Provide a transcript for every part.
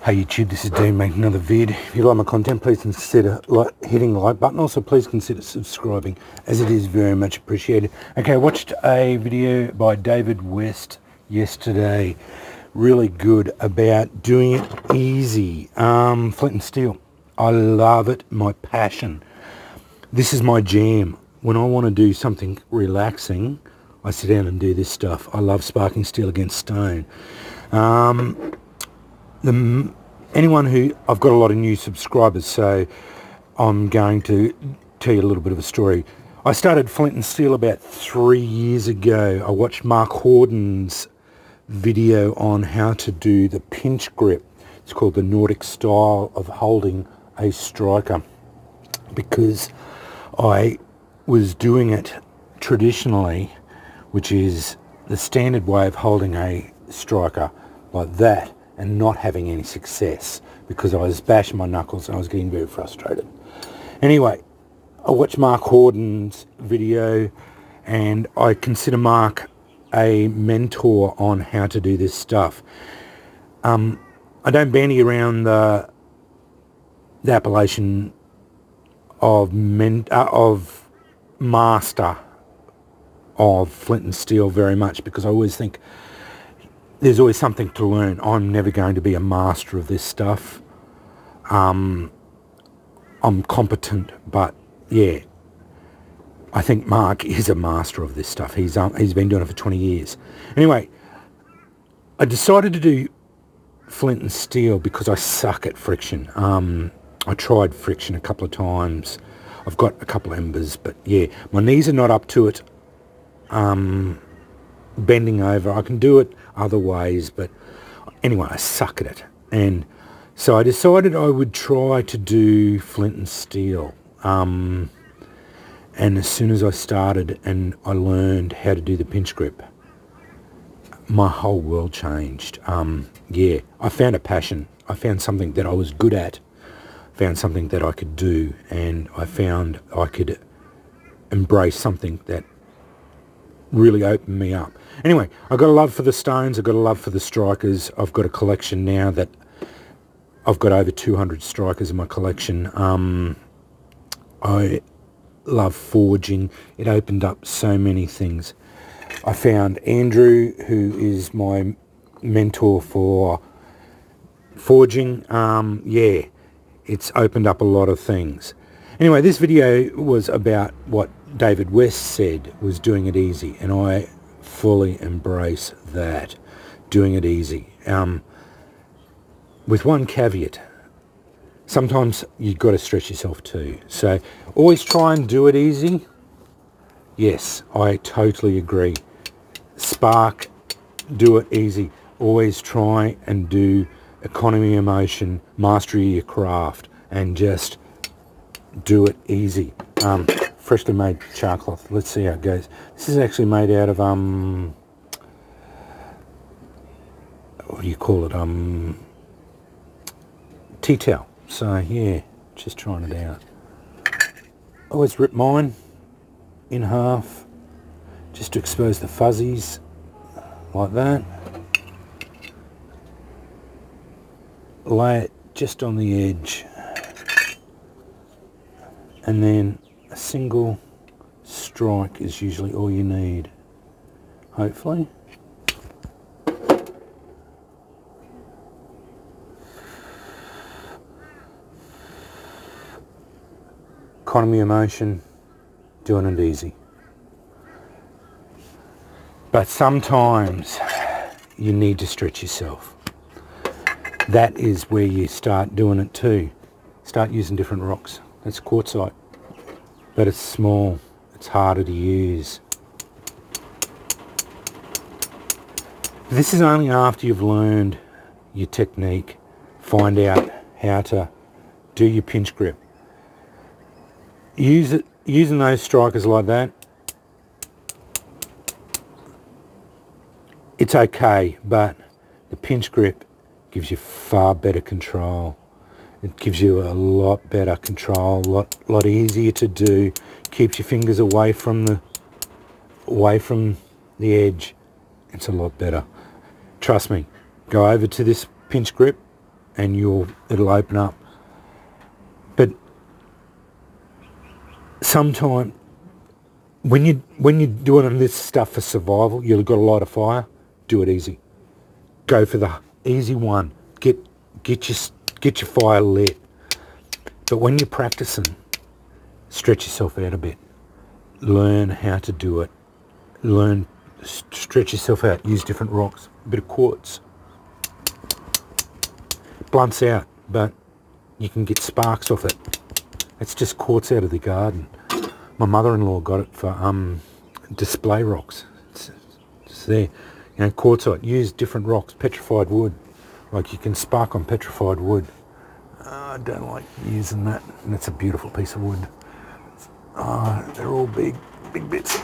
Hey YouTube, this is Dean making another vid. If you like my content, please consider hitting the like button. Also, please consider subscribing, as it is very much appreciated. Okay, I watched a video by David West yesterday, really good, about doing it easy. Flint and steel. I love it, my passion. This is my jam. When I want to do something relaxing, I sit down and do this stuff. I love sparking steel against stone. Anyone who, I've got a lot of new subscribers, so I'm going to tell you a little bit of a story. I started Flint and Steel about 3 years ago. I watched Mark Horden's video on how to do the pinch grip. It's called the Nordic style of holding a striker, because I was doing it traditionally, which is the standard way of holding a striker like that, and not having any success because I was bashing my knuckles and I was getting very frustrated. Anyway, I watched Mark Horden's video, and I consider Mark a mentor on how to do this stuff. I don't bandy around the appellation of master of Flint and Steel very much, because I always think there's always something to learn. I'm never going to be a master of this stuff. I'm competent, but yeah, I think Mark is a master of this stuff. He's been doing it for 20 years. Anyway, I decided to do Flint and Steel because I suck at friction. I tried friction a couple of times. I've got a couple of embers, but yeah, my knees are not up to it. Bending over, I can do it other ways, but anyway, I suck at it. And so I decided I would try to do Flint and Steel. And as soon as I started and I learned how to do the pinch grip, my whole world changed. Yeah, I found a passion. I found something that I was good at, found something that I could do, and I found I could embrace something that really opened me up. Anyway, I've got a love for the stones, I've got a love for the strikers. I've got a collection now that I've got over 200 strikers in my collection. I love forging. It opened up so many things. I found Andrew, who is my mentor for forging. Yeah, it's opened up a lot of things. Anyway, this video was about what David West said was doing it easy, and I fully embrace that, doing it easy. With one caveat, sometimes you've got to stretch yourself too. So always try and do it easy. Yes, I totally agree. Spark, do it easy. Always try and do economy of motion, mastery of your craft, and just do it easy. Freshly made char cloth. Let's see how it goes. This is actually made out of what do you call it? Tea towel. So yeah, just trying it out. Always rip mine in half just to expose the fuzzies, like that. Lay it just on the edge, and then a single strike is usually all you need, hopefully. Economy of motion, doing it easy. But sometimes you need to stretch yourself. That is where you start doing it too. Start using different rocks. That's quartzite, but it's small, it's harder to use. This is only after you've learned your technique, find out how to do your pinch grip. Using those strikers like that, it's okay, but the pinch grip gives you far better control. It gives you a lot better control, lot easier to do. Keeps your fingers away from the edge. It's a lot better. Trust me. Go over to this pinch grip and it'll open up. But sometimes when you're doing this stuff for survival, you've got a lot of fire, do it easy. Go for the easy one. Get your fire lit. But when you're practicing, stretch yourself out a bit. Learn how to do it. Stretch yourself out. Use different rocks. A bit of quartz. Blunts out, but you can get sparks off it. It's just quartz out of the garden. My mother-in-law got it for display rocks. It's there. Quartzite. Use different rocks. Petrified wood. Like you can spark on petrified wood. I don't like using that. And it's a beautiful piece of wood. They're all big bits.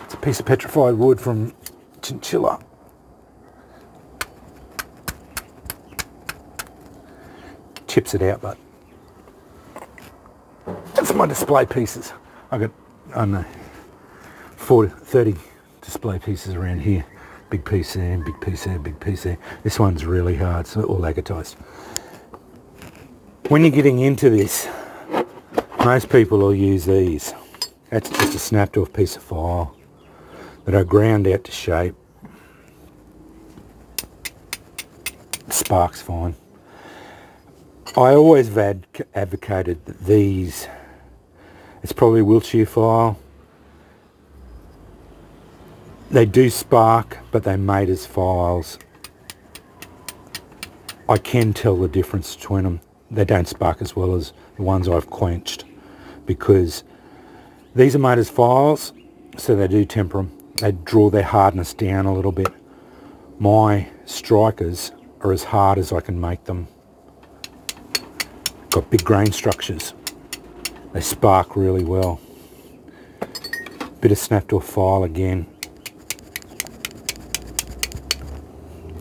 It's a piece of petrified wood from chinchilla. Chips it out, but that's my display pieces. I got, I don't know, 30 display pieces around here. Big piece there, big piece there, big piece there. This one's really hard, so all agatized. When you're getting into this, most people will use these. That's just a snapped off piece of file that I ground out to shape. Spark's fine. I always advocated that these, it's probably a Wiltshire file. They do spark, but they're made as files. I can tell the difference between them. They don't spark as well as the ones I've quenched, because these are made as files, so they do temper them. They draw their hardness down a little bit. My strikers are as hard as I can make them. Got big grain structures. They spark really well. Bit of snapped off file again.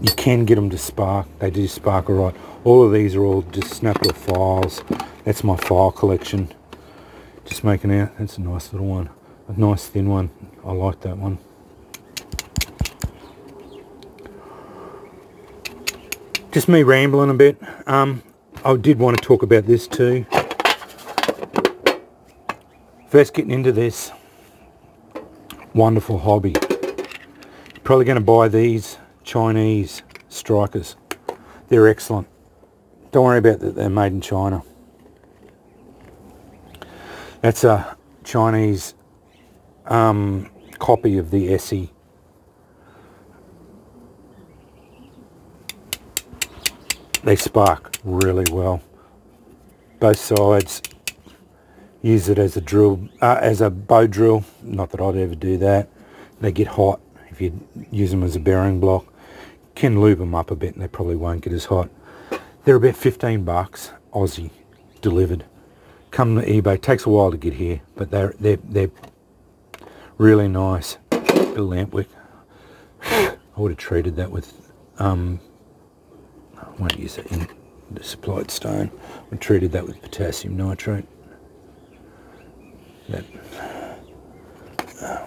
You can get them to spark. They do spark alright. All of these are all just snapped off files. That's my file collection. Just making out. That's a nice little one. A nice thin one. I like that one. Just me rambling a bit. I did want to talk about this too. First getting into this wonderful hobby. You're probably going to buy these Chinese strikers. They're excellent. Don't worry about that, they're made in China. That's a Chinese copy of the Essie. They spark really well. Both sides. Use it as a drill, as a bow drill. Not that I'd ever do that. They get hot if you use them as a bearing block. Can lube them up a bit and they probably won't get as hot. They're about 15 bucks Aussie delivered. Come to eBay. Takes a while to get here, but they're really nice. Bit of lamp wick. I would have treated that with I won't use it in the supplied stone. I treated that with potassium nitrate. That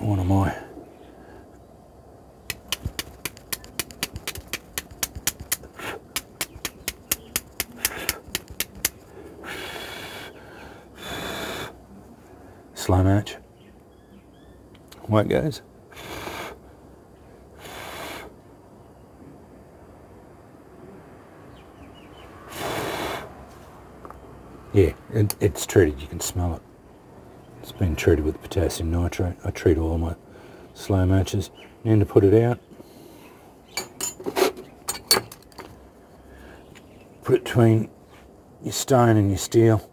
one of my slow match. Away it goes. Yeah, it's treated, you can smell it. It's been treated with potassium nitrate. I treat all my slow matches. And to put it out, put it between your stone and your steel.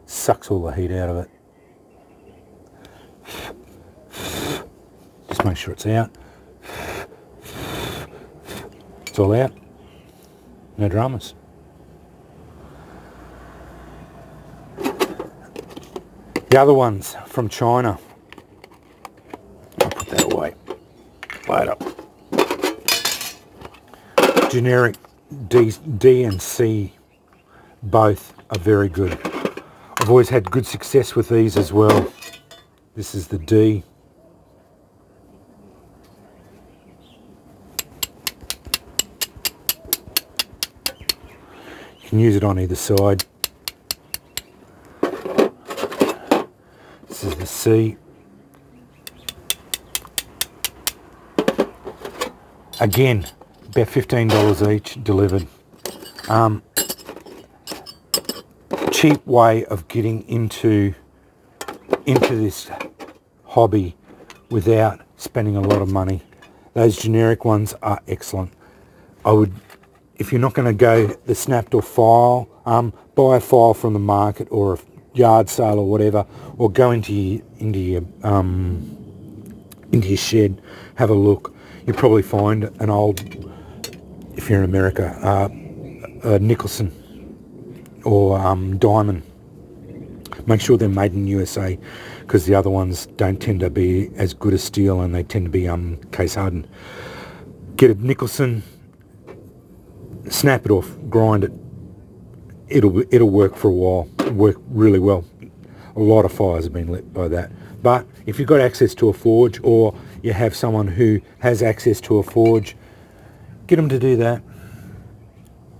Sucks all the heat out of it. Just make sure it's out. It's all out. No dramas. The other ones from China, I'll put that away later. Generic D and C, both are very good. I've always had good success with these as well. This is the D. You can use it on either side. This is the C. Again, about $15 each delivered. Cheap way of getting into this hobby without spending a lot of money. Those generic ones are excellent. I would, if you're not going to go the snapped or file, buy a file from the market or a yard sale or whatever, or go into your shed, have a look. You'll probably find an old, if you're in America, Nicholson or Diamond. Make sure they're made in USA, because the other ones don't tend to be as good as steel, and they tend to be case hardened. Get a Nicholson, snap it off, grind it. It'll work for a while. It'll work really well. A lot of fires have been lit by that. But if you've got access to a forge, or you have someone who has access to a forge, get them to do that.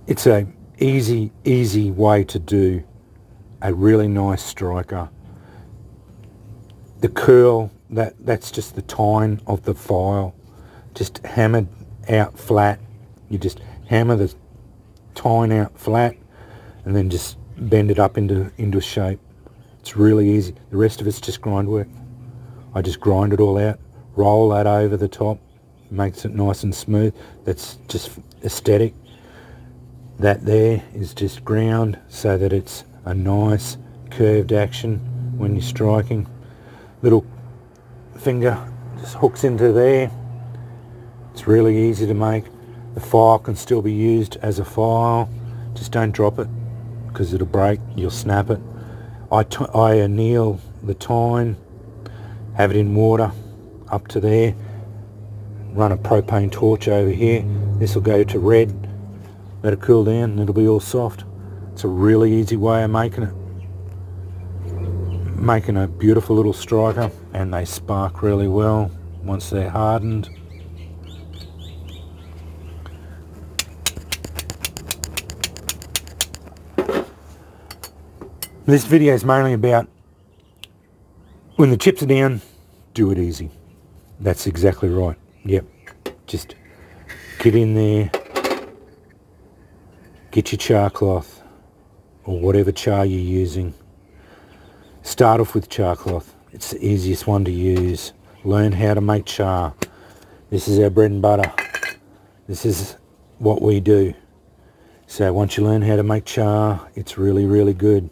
It's a easy way to do a really nice striker. The curl, that's just the tine of the file, just hammered out flat. You just hammer the tine out flat and then just bend it up into shape. It's really easy. The rest of it's just grind work. I just grind it all out, roll that over the top, makes it nice and smooth. That's just aesthetic. That there is just ground so that it's a nice curved action when you're striking. Little finger just hooks into there. It's really easy to make. The file can still be used as a file. Just don't drop it, because it'll break. You'll snap it. I anneal the tine, have it in water up to there, run a propane torch over here. This will go to red, let it cool down, and it'll be all soft. It's a really easy way of making it. Making a beautiful little striker, and they spark really well once they're hardened. This video is mainly about when the chips are down, do it easy. That's exactly right. Yep. Just get in there, get your char cloth or whatever char you're using. Start off with char cloth. It's the easiest one to use. Learn how to make char. This is our bread and butter. This is what we do. So once you learn how to make char, it's really, really good.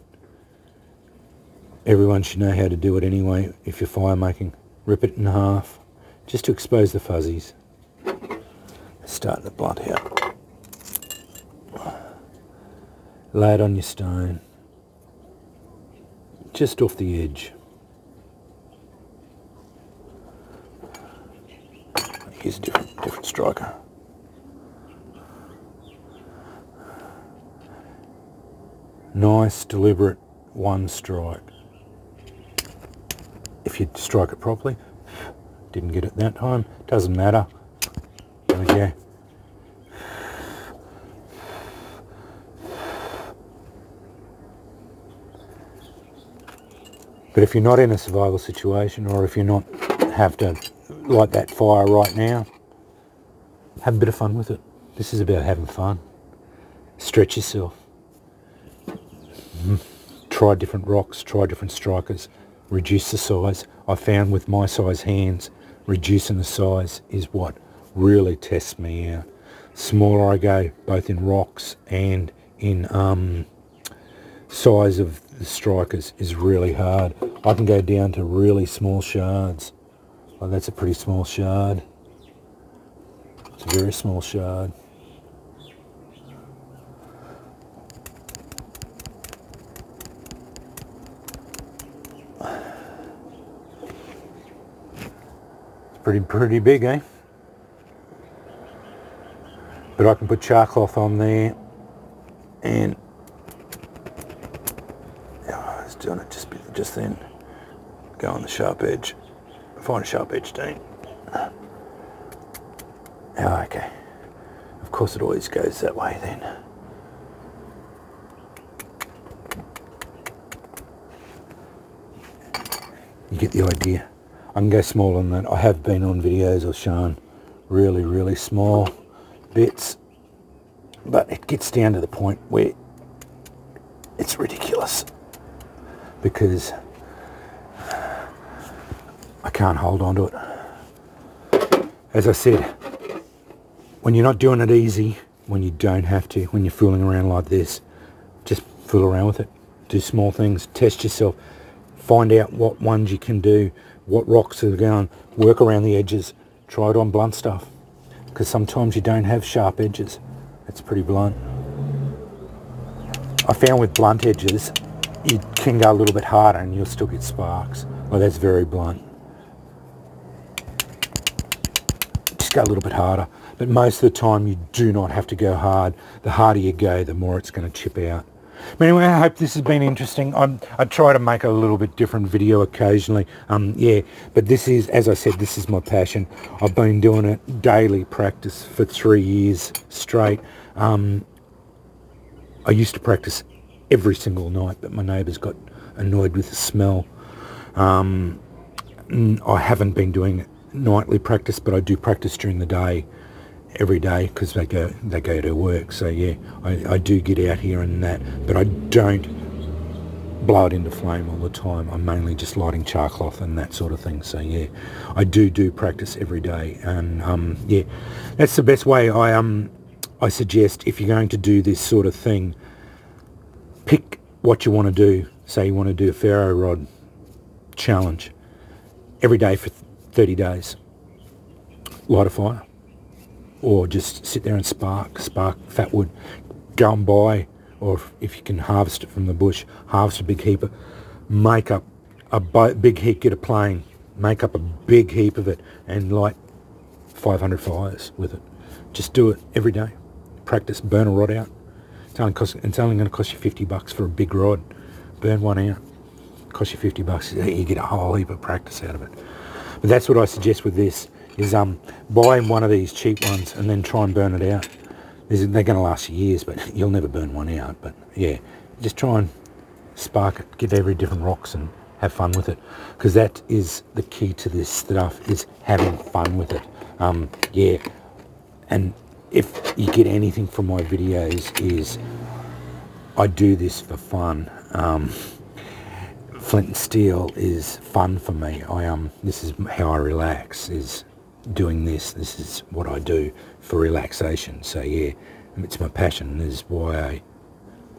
Everyone should know how to do it anyway if you're fire making. Rip it in half just to expose the fuzzies. Start the blunt out. Lay it on your stone, just off the edge. Here's a different striker. Nice, deliberate, one strike. If you strike it properly, didn't get it that time, doesn't matter. There we go. But if you're not in a survival situation, or if you're not have to light that fire right now, have a bit of fun with it. This is about having fun. Stretch yourself. Try different rocks, try different strikers. Reduce the size. I found with my size hands, reducing the size is what really tests me out. Smaller I go, both in rocks and in size of the strikers, is really hard. I can go down to really small shards. Well, that's a pretty small shard. It's a very small shard. Pretty big, eh? But I can put char cloth on there, and I was doing it just then. Go on the sharp edge. Find a sharp edge, Dean. Oh, okay. Of course, it always goes that way then. You get the idea. I can go smaller than that. I have been on videos I've shown really, really small bits, but it gets down to the point where it's ridiculous because I can't hold on to it. As I said, when you're not doing it easy, when you don't have to, when you're fooling around like this, just fool around with it. Do small things, test yourself, find out what ones you can do, what rocks are going, work around the edges, try it on blunt stuff, because sometimes you don't have sharp edges. It's pretty blunt. I found with blunt edges, you can go a little bit harder and you'll still get sparks. Well, that's very blunt. Just go a little bit harder. But most of the time you do not have to go hard. The harder you go, the more it's going to chip out. But anyway, I hope this has been interesting. I try to make a little bit different video occasionally. Yeah, but this is, as I said, this is my passion. I've been doing it daily practice for 3 years straight. I used to practice every single night, but my neighbours got annoyed with the smell. I haven't been doing nightly practice, but I do practice during the day, every day, because they go to work. So yeah, I do get out here and that, but I don't blow it into flame all the time. I'm mainly just lighting char cloth and that sort of thing. So yeah, I do practice every day, and yeah, that's the best way. I suggest, if you're going to do this sort of thing, pick what you want to do. Say you want to do a ferro rod challenge every day for 30 days. Light a fire, or just sit there and spark fat wood. Go and buy, or if you can harvest it from the bush, harvest a big heap of, make up a big heap, get a plane, make up a big heap of it and light 500 fires with it. Just do it every day. Practice, burn a rod out. It's only going to cost you $50 for a big rod. Burn one out. Cost you $50. You get a whole heap of practice out of it. But that's what I suggest with this, is buy one of these cheap ones and then try and burn it out. They're going to last you years, but you'll never burn one out. But yeah, just try and spark it, get every different rocks and have fun with it, because that is the key to this stuff, is having fun with it. Yeah, and if you get anything from my videos, is I do this for fun. Flint and steel is fun for me. This is how I relax, is doing this. This is what I do for relaxation. So yeah, it's my passion. This is why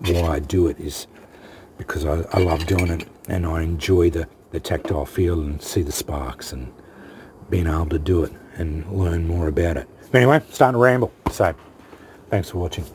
I do it, is because I love doing it, and I enjoy the tactile feel and see the sparks and being able to do it and learn more about it. But anyway, starting to ramble. So thanks for watching.